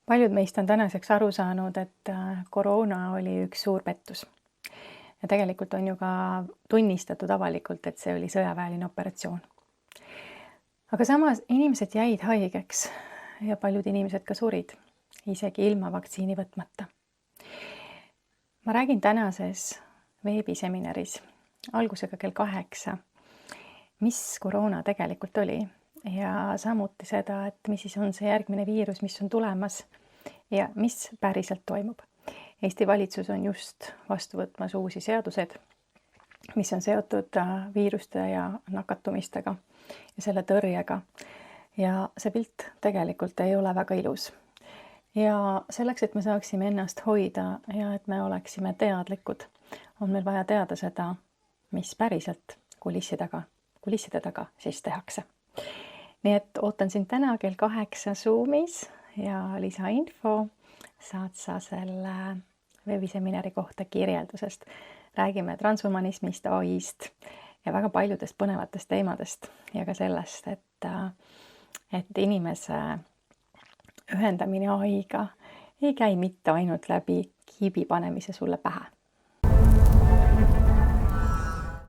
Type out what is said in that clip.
Paljud meist on tänaseks aru saanud, et koroona oli üks suur pettus. Ja tegelikult on ju ka tunnistatud avalikult, et see oli sõjaväeline operatsioon. Aga samas inimesed jäid haigeks ja paljud inimesed ka surid, isegi ilma vaktsiini võtmata. Ma räägin tänases veebiseminaris algusega kell 8, mis koroona tegelikult oli ja samuti seda, et mis siis on see järgmine viirus, mis on tulemas ja mis päriselt toimub. Eesti valitsus on just vastu võtmas uusi seadused, mis on seotud viiruste ja nakatumistega ja selle tõrjega. Ja see pilt tegelikult ei ole väga ilus. Ja selleks, et me saaksime ennast hoida ja et me oleksime teadlikud, on meil vaja teada seda, mis päriselt kulisside taga siis tehakse. Nii et ootan sind täna kell 8 Zoomis ja lisainfo saad sa selle veebiseminari kohta kirjeldusest. Räägime transhumanismist, AI-st ja väga paljudest põnevatest teemadest ja ka sellest, et inimese ühendamine AI-ga ei käi mitte ainult läbi kiibi panemise sulle pähe.